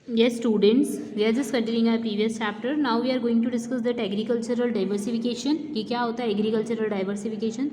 Yes, students, we are just continuing our previous chapter. Now we are going to discuss that agricultural diversification. कि क्या होता है agricultural diversification?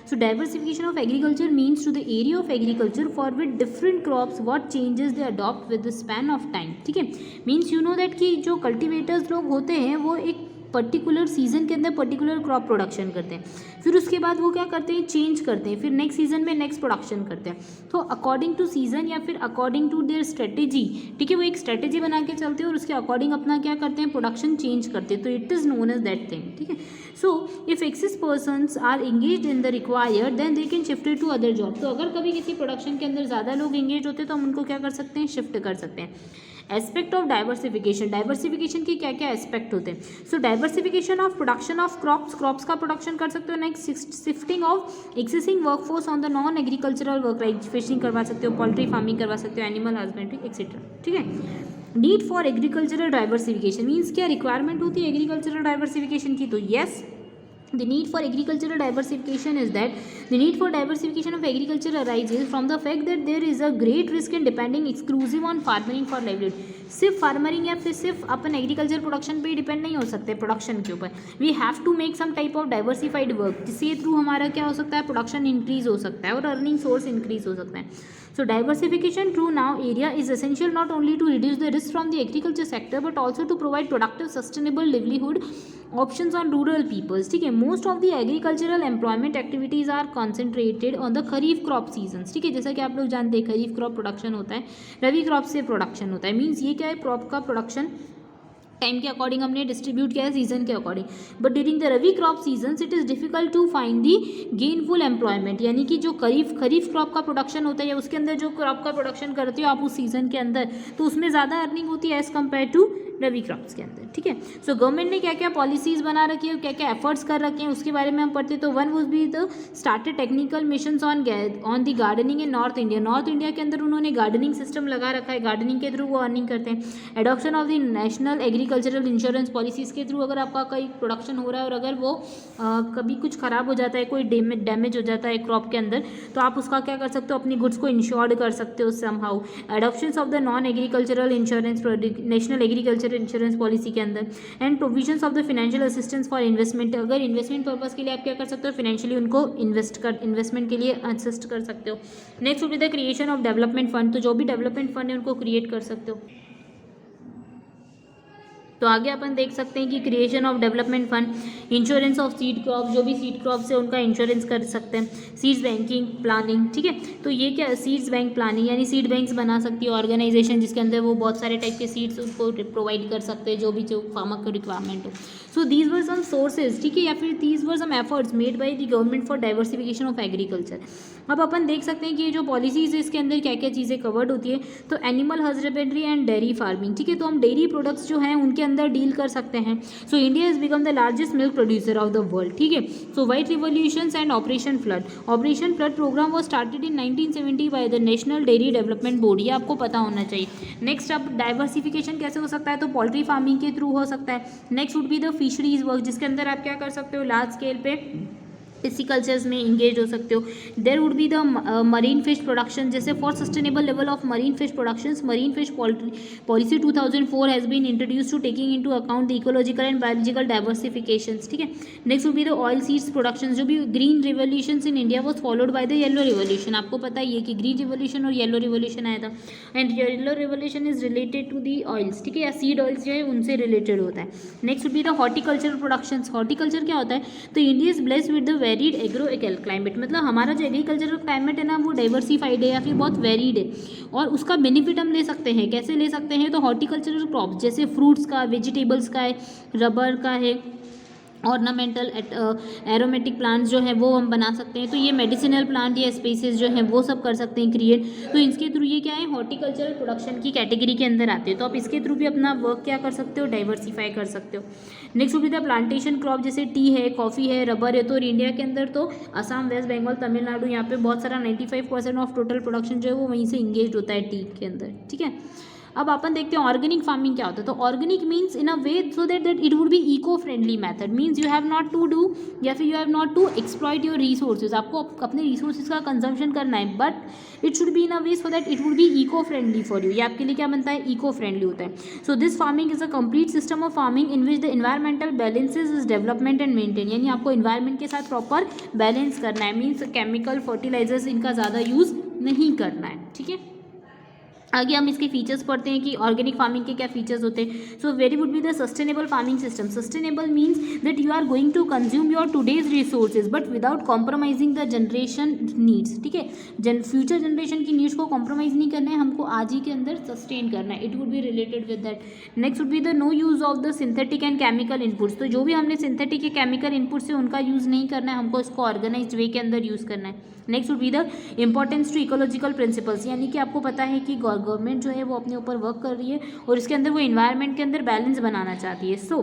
So diversification of agriculture means to the area of agriculture for with different crops what changes they adopt with the span of time. ठीक है, means you know that कि जो cultivators लोग होते हैं वो एक पर्टिकुलर सीजन के अंदर पर्टिकुलर क्रॉप प्रोडक्शन करते हैं, फिर उसके बाद वो क्या करते हैं, चेंज करते हैं, फिर नेक्स्ट सीजन में नेक्स्ट प्रोडक्शन करते हैं. तो अकॉर्डिंग टू सीजन या फिर अकॉर्डिंग टू देयर स्ट्रेटेजी, ठीक है, वो एक स्ट्रेटेजी बना के चलते हैं और उसके अकॉर्डिंग अपना क्या करते हैं, प्रोडक्शन चेंज करते हैं. तो it is known as that thing. ठीक है, so if excess persons are engage in the required then they can shift to other job. तो अगर कभी किसी प्रोडक्शन के अंदर ज़्यादा लोग एंगेज होते हैं तो हम उनको क्या कर सकते हैं, शिफ्ट कर सकते हैं. एस्पेक्ट ऑफ डाइवर्सिफिकेशन, डाइवर्सिफिकेशन के क्या क्या एस्पेक्ट होते हैं. So diversification of production of crops का प्रोडक्शन कर सकते हो. Next shifting of existing workforce on the non agricultural work, like fishing करवा सकते हो, पोल्ट्री फार्मिंग करवा सकते हो, एनिमल हस्बेंड्री एक्सेट्रा. ठीक है, need for agricultural diversification means क्या रिक्वायरमेंट होती है एग्रीकल्चरल डाइवर्सिफिकेशन की. तो yes, the need for agricultural diversification is that the need for diversification of agriculture arises from the fact that there is a great risk in depending exclusive on farming for livelihood. सिर्फ फार्मरिंग या फिर सिर्फ अपन agriculture production पे ही depend नहीं हो सकते production के ऊपर. We have to make some type of diversified work, जिसके थ्रू हमारा क्या हो सकता है, प्रोडक्शन इंक्रीज हो सकता है और अर्निंग सोर्स इंक्रीज हो सकता है. So diversification through now area is essential not only to reduce the risk from the agriculture sector but also to provide productive sustainable livelihood options on rural peoples. ठीक है, most of the agricultural employment activities are concentrated on the kharif crop seasons. ठीक है, जैसा कि आप लोग जानते हैं खरीफ क्रॉप प्रोडक्शन होता है, रबी क्रॉप से प्रोडक्शन होता है. मीन्स ये क्या है, क्रॉप का प्रोडक्शन टाइम के अकॉर्डिंग हमने डिस्ट्रीब्यूट किया है सीजन के according. But during the rabi crop season it is difficult to find the gainful employment. यानी कि जो खरीफ क्रॉप का प्रोडक्शन होता है या उसके अंदर जो क्रॉप का प्रोडक्शन करते हो आप उस सीजन के अंदर, तो उसमें ज़्यादा अर्निंग होती है as compare to rabi crops के अंदर. ठीक है, सो गवर्नमेंट ने क्या क्या पॉलिसीज़ बना रखी है, क्या क्या एफर्ट्स कर रखे हैं, उसके बारे में हम पढ़ते. तो one would be the started technical missions on the gardening in north India. North India के अंदर उन्होंने गार्डनिंग सिस्टम लगा रखा है, गार्डनिंग के थ्रू वो अर्निंग करते हैं. Adoption of the national agricultural insurance policies के थ्रू अगर आपका कोई प्रोडक्शन हो रहा है और अगर वो कभी कुछ ख़राब हो जाता है, कोई डैमेज हो जाता है क्रॉप के अंदर, तो आप उसका क्या कर सकते हो, अपनी गुड्स को इंश्योर्ड कर सकते हो somehow. Adoption of the non agricultural insurance, national agricultural insurance policy के अंदर. And provisions of the financial assistance for investment, अगर इन्वेस्टमेंट पर्पस के लिए आप क्या कर सकते हो, फाइनेंशियली उनको इन्वेस्टमेंट के लिए असिस्ट कर सकते हो. Next would be the creation of development fund. तो जो भी डेवलपमेंट फंड है उनको क्रिएट कर सकते हो. तो आगे अपन देख सकते हैं कि creation of development fund, insurance of seed crop, जो भी सीड क्रॉप्स है उनका इंश्योरेंस कर सकते हैं. सीड्स बैंकिंग प्लानिंग, ठीक है, तो ये क्या सीड्स बैंक प्लानिंग यानी सीड बैंक्स बना सकती है ऑर्गेनाइजेशन, जिसके अंदर वो बहुत सारे टाइप के सीड्स उनको प्रोवाइड कर सकते हैं जो फार्मर को रिक्वायरमेंट हो. So these were some sources, ठीक है, या फिर these were some efforts made by the government for diversification of agriculture. अब अपन देख सकते हैं कि ये जो पॉलिसीज है इसके अंदर क्या क्या चीज़ें कवर्ड होती है. तो animal husbandry and dairy farming, ठीक है, तो हम डेयरी प्रोडक्ट्स जो हैं उनके अंदर डील कर सकते हैं. So India has become the largest milk producer of the world. ठीक है, so white revolutions and Operation Flood programme was started in 1970 by the National Dairy Development Board. ये आपको पता होना चाहिए. नेक्स्ट, अब डाइवर्सिफिकेशन कैसे हो सकता है, तो पोल्ट्री फार्मिंग के थ्रू हो सकता है. Next would be the fisheries work, जिसके अंदर आप क्या कर सकते हो, लार्ज स्केल पे पिसिकल्चर्स में इंगेज हो सकते हो. There would be the marine fish production, जैसे for sustainable level of marine fish productions marine fish policy 2004 has been introduce to taking into account the ecological and biological diversifications. ठीक है, next would be the oil seeds production. जो भी green revolutions in India was followed by the yellow revolution. आपको पता ही है कि green revolution और येलो रिवोल्यूशन आया था, and yellow revolution is related to the oils. ठीक है, या सीड ऑयल्स जो है उनसे रिलेटेड होता है. Next would be the horticulture productions. Horticulture क्या होता है, तो India is blessed with the varied agro climate. मतलब हमारा जो एग्रीकल्चरल क्लाइमेट है ना वो डाइवर्सिफाइड है या फिर बहुत वेरीड है, और उसका बेनिफिट हम ले सकते हैं. कैसे ले सकते हैं, तो हॉर्टिकल्चरल क्रॉप्स जैसे फ्रूट्स का, वेजिटेबल्स का है, रबर का है, ऑर्नामेंटल एरोमेटिक प्लांट्स जो हैं वो हम बना सकते हैं. तो ये मेडिसिनल प्लांट या स्पीसीज जो हैं वो सब कर सकते हैं क्रिएट. तो इसके थ्रू ये क्या है, हॉर्टिकल्चरल प्रोडक्शन की कैटेगरी के अंदर आते हैं. तो आप इसके थ्रू भी अपना वर्क क्या कर सकते हो, डाइवर्सिफाई कर सकते हो. नेक्स्ट होगी द प्लांटेशन क्रॉप, जैसे टी है, कॉफ़ी है, रबर है. तो इंडिया के अंदर तो असम, वेस्ट बंगाल, तमिलनाडु, यहाँ पे बहुत सारा 95% ऑफ टोटल प्रोडक्शन जो है वो वहीं से इंगेज होता है टी के अंदर. ठीक है, अब अपन देखते हैं ऑर्गेनिक फार्मिंग क्या होता है। तो organic means in a way so that it would be eco friendly method, means you have not to do या फिर you have not to exploit your resources, आपको अपने रिसोर्सेज का कंजम्पशन करना है, but it should be in a way so that it would be eco friendly for you. ये आपके लिए क्या बनता है, इको फ्रेंडली होता है। So this farming is a complete system of farming in which the environmental balances is development and maintain, यानी आपको इन्वायरमेंट के साथ प्रॉपर बैलेंस करना है, मीन्स केमिकल फर्टिलाइजर्स इनका ज़्यादा यूज़ नहीं करना है, ठीक है। आगे हम इसके फीचर्स पढ़ते हैं कि ऑर्गेनिक फार्मिंग के क्या फीचर्स होते हैं। So very would be the sustainable farming system. Sustainable means that you are going to consume your today's resources but without compromising the generation needs, ठीक है। फ्यूचर जनरेशन की नीड्स को compromise नहीं करना है, हमको आज ही के अंदर सस्टेन करना है। It would be related with that. Next would be the no use of the synthetic and chemical inputs. तो जो भी हमने सिंथेटिक या केमिकल इनपुट्स है उनका यूज़ नहीं करना है, हमको इसको ऑर्गेनाइज्ड वे के अंदर यूज़ करना है। Next would be the importance to ecological principles, यानी कि आपको पता है कि गवर्नमेंट जो है वो अपने ऊपर वर्क कर रही है और इसके अंदर वो इन्वायरमेंट के अंदर बैलेंस बनाना चाहती है। सो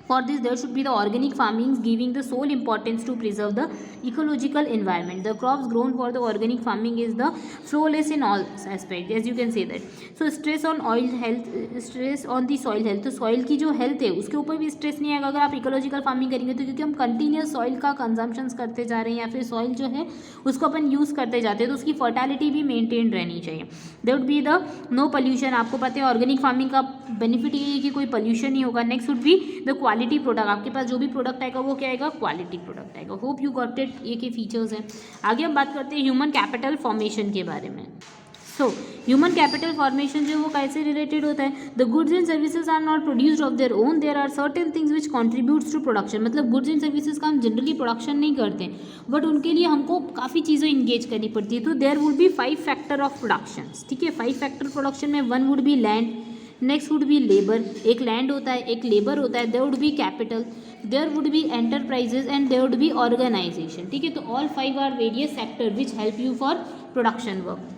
for this there should be the organic farming giving the sole importance to preserve the ecological environment. The crops grown for the organic farming is the flawless in all aspects, as you can say that. So stress on oil health, stress on the soil health, तो soil की जो health है उसके ऊपर भी stress नहीं आएगा अगर आप ecological farming करेंगे तो, क्योंकि हम continuous soil का consumptions करते जा रहे हैं या फिर soil जो है उसको अपन यूज़ करते जाते हैं, तो उसकी fertility भी maintained रहनी चाहिए। There would be the no pollution, आपको पता है organic farming का benefit ये है कि कोई pollution नहीं होगा। Next would be the quality product, आपके पास जो भी प्रोडक्ट आएगा वो क्या आएगा, क्वालिटी प्रोडक्ट आएगा। होप यू गॉट इट, ये के फीचर्स हैं। आगे हम बात करते हैं ह्यूमन कैपिटल फॉर्मेशन के बारे में। सो ह्यूमन कैपिटल फॉर्मेशन जो वो कैसे रिलेटेड होता है, the goods and services are not produced of their own, there are certain things which contributes to production. मतलब गुड्स एंड सर्विसेज का हम जनरली प्रोडक्शन नहीं करते बट उनके लिए हमको काफ़ी चीज़ें इंगेज करनी पड़ती है। तो there would be 5 factor of production, ठीक है। 5 फैक्टर प्रोडक्शन में 1 would be land, next would be labour, एक लैंड होता है एक लेबर होता है, there would be capital, there would be enterprises and there would be organisation, ठीक है। तो all 5 are various sector which help you for production work.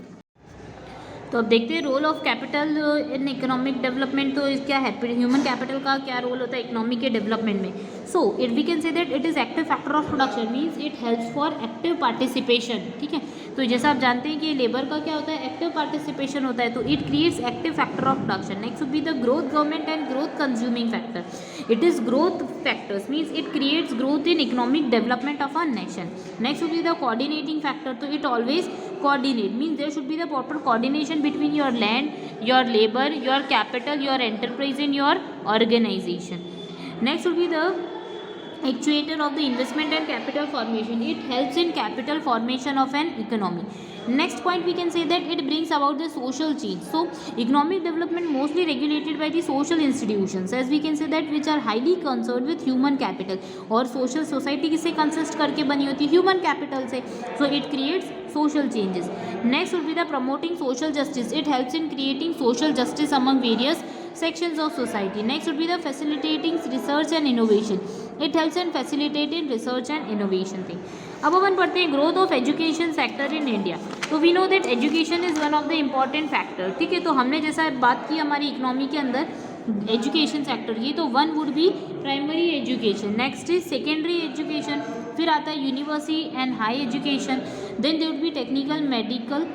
तो अब देखते हैं role of capital in economic development. तो क्या है, ह्यूमन कैपिटल का क्या रोल होता है इकोनॉमी के डेवलपमेंट में। So it we can say that it is active factor of production, means it helps for active participation, ठीक है। तो जैसा आप जानते हैं कि लेबर का क्या होता है, एक्टिव पार्टिसिपेशन होता है, तो it creates active factor of production. Next would be the growth government and growth consuming factor. It is growth factors, means it creates growth in economic development of a nation. Next would be the coordinating factor, तो it always coordinate, means there should be the proper coordination between your land, your labor, your capital, your enterprise and your organization. Next would be the actuator of the investment and capital formation. It helps in capital formation of an economy. Next point we can say that it brings about the social change. So economic development mostly regulated by the social institutions, as we can say that, which are highly concerned with human capital. और social society किससे consist करके बनी होती है, human capital से। So it creates social changes. Next would be the promoting social justice. It helps in creating social justice among various sections of society. Next would be the facilitating research and innovation. It helps in facilitating research and innovation thing. अब अपन पढ़ते हैं growth of education sector in India. तो we know that education is one of the important factor, ठीक है। तो हमने जैसा बात की हमारी इकोनॉमी के अंदर एजुकेशन सेक्टर की, तो 1 would be primary education, next is secondary education, फिर आता है university and high education, then there would be technical, medical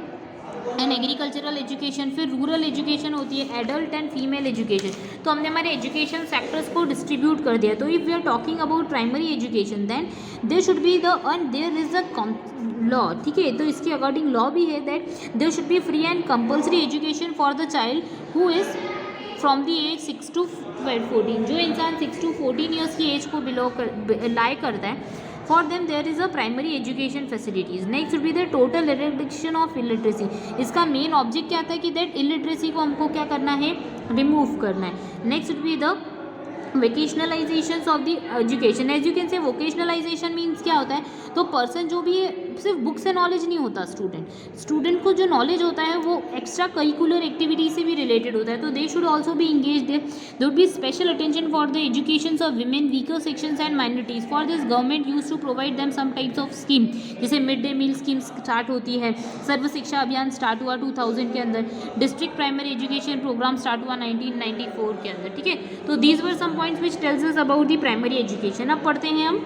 and agricultural education, फिर रूरल एजुकेशन होती है, एडल्ट एंड फीमेल एजुकेशन। तो हमने हमारे एजुकेशन सेक्टर्स को डिस्ट्रीब्यूट कर दिया। तो if we are talking about primary education then there should be the and there is a law, ठीक है। तो इसके अकॉर्डिंग लॉ भी है that there should be free and compulsory education for the child who is from the age 6 to 14। जो इंसान 6 to 14 years की as को लाई करता है, for them there is a primary education facilities. Next would be the total eradication of illiteracy. इसका main object क्या था कि दैट इलिटरेसी को हमको क्या करना है, रिमूव करना है। Next would be the vocationalisation of the education. As you can say vocationalisation means क्या होता है, तो पर्सन जो भी है सिर्फ बुक से नॉलेज नहीं होता, स्टूडेंट को जो नॉलेज होता है वो एक्स्ट्रा करिकुलर एक्टिविटी से भी रिलेटेड होता है। तो they should also be engage there would be special attention for the education of women, weaker sections and minorities. For this government use to provide them some types of scheme, जैसे mid day meal scheme start होती है, सर्व शिक्षा अभियान start हुआ 2000 के अंदर, district primary education programme start हुआ 1994 के अंदर, ठीक है। तो these were some points which tells us about the primary education. अब पढ़ते हैं हम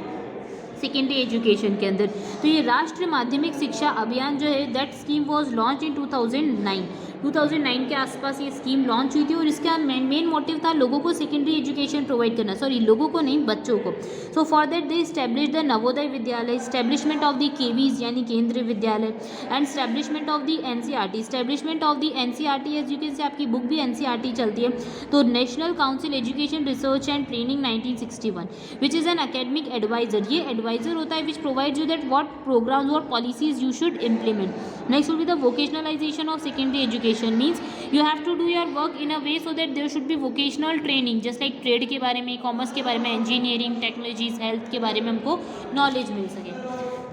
सेकेंडरी एजुकेशन के अंदर। तो ये राष्ट्रीय माध्यमिक शिक्षा अभियान जो है that scheme was launch in 2009 2009 के आसपास ये स्कीम लॉन्च हुई थी और इसका मेन मोटिव था लोगों को सेकेंडरी एजुकेशन प्रोवाइड करना, सॉरी लोगों को नहीं, बच्चों को। So for that they establish the Navodaya Vidyalaya, establishment of the KVs यानी Kendriya Vidyalaya, and establishment of the NCERT, establishment of the NCERT education से आपकी बुक भी एनसीईआरटी चलती है। तो national council education research and training 1961 which is an academic adviser, ये adviser होता है which provides you that what programmes और policies you should implement। Next will be the vocationalization of secondary education, means you have to do your work in a way so that there should be vocational training, just like trade के बारे में, commerce के बारे में, engineering, technologies, health के बारे में हमको नॉलेज मिल सके।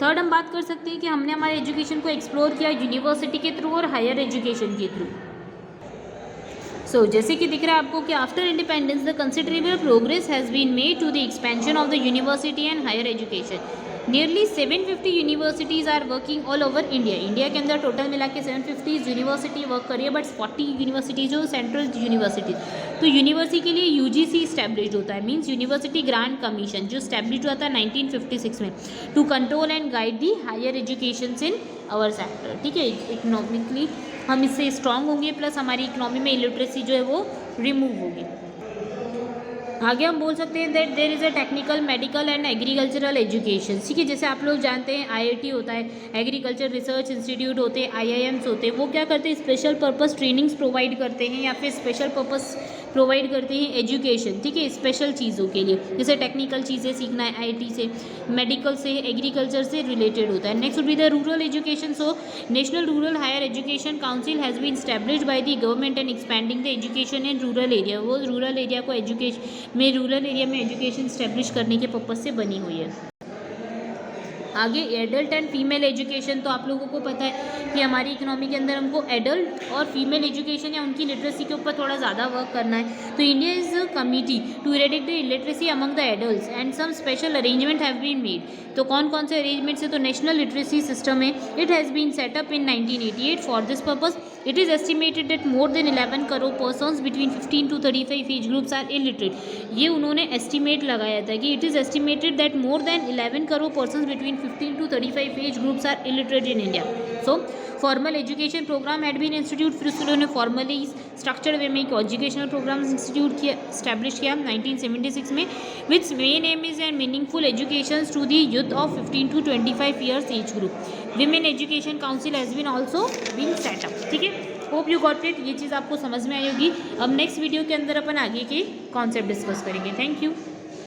थर्ड हम बात कर सकते हैं कि हमने हमारे एजुकेशन को एक्सप्लोर किया यूनिवर्सिटी के थ्रू और हायर एजुकेशन के थ्रू। सो जैसे कि दिख रहा है आपको कि after independence the considerable progress has been made to the expansion of the university and higher education. Nearly 750 universities are working all over India. India के अंदर टोटल मिला के 750 यूनिवर्सिटी वर्क कर रही है, बट 40 यूनिवर्सिटीज जो सेंट्रल यूनिवर्सिटीज। तो university के लिए यूजीसी इस्टेब्लिश होता है, मीन्स यूनिवर्सिटी ग्रांट कमीशन, जो इस्टेब्लिश हुआ था 1956 में, to control and guide the higher education in our sector. ठीक है, इकोनॉमिकली हम इससे स्ट्रांग होंगे, प्लस हमारी इकोनॉमी में इलिटरेसी जो है वो रिमूव होगी। आगे हम बोल सकते हैं that there is a technical, medical and agricultural education. ठीक है, जैसे आप लोग जानते हैं आईआईटी होता है, एग्रीकल्चर रिसर्च इंस्टीट्यूट होते हैं, आईआईएम्स होते हैं, वो क्या करते हैं, स्पेशल पर्पस ट्रेनिंग्स प्रोवाइड करते हैं या फिर स्पेशल पर्पस प्रोवाइड करते हैं एजुकेशन। ठीक है, स्पेशल चीज़ों के लिए, जैसे टेक्निकल चीज़ें सीखना है आईआईटी से, मेडिकल से, एग्रीकल्चर से रिलेटेड होता है। Next would be the rural education. So national rural higher education council has been established by the government and expanding the education in rural area. वो रूरल एरिया को rural area में education establish करने के purpose से बनी हुई है। आगे एडल्ट एंड फीमेल एजुकेशन, तो आप लोगों को पता है कि हमारी इकोनॉमी के अंदर हमको एडल्ट और फीमेल एजुकेशन या उनकी लिटरेसी के ऊपर थोड़ा ज़्यादा वर्क करना है। तो India is a committee to eradicate the illiteracy among the adults and some special arrangement have been made. तो कौन कौन से अरेंजमेंट्स है, तो नेशनल लिटरेसी सिस्टम है, it has been set up in 1988 for this purpose. It is estimated that more than 11 crore persons between 15 to 35 age groups are illiterate। ये उन्होंने estimate लगाया था कि it is estimated that more than 11 crore persons between 15 to 35 age groups are illiterate in India। So formal education programme had been institute, फिर उन्होंने formally structured way में एक educational programme institute किया, स्टैब्लिश किया 1976 में, which main aim is and meaningful education to the youth of 15 to 25 years age group. Women education council has been also been set up. ठीक है, hope you got it, ये चीज़ आपको समझ में आई होगी। अब नेक्स्ट वीडियो के अंदर अपन आगे के कॉन्सेप्ट डिस्कस करेंगे। Thank you.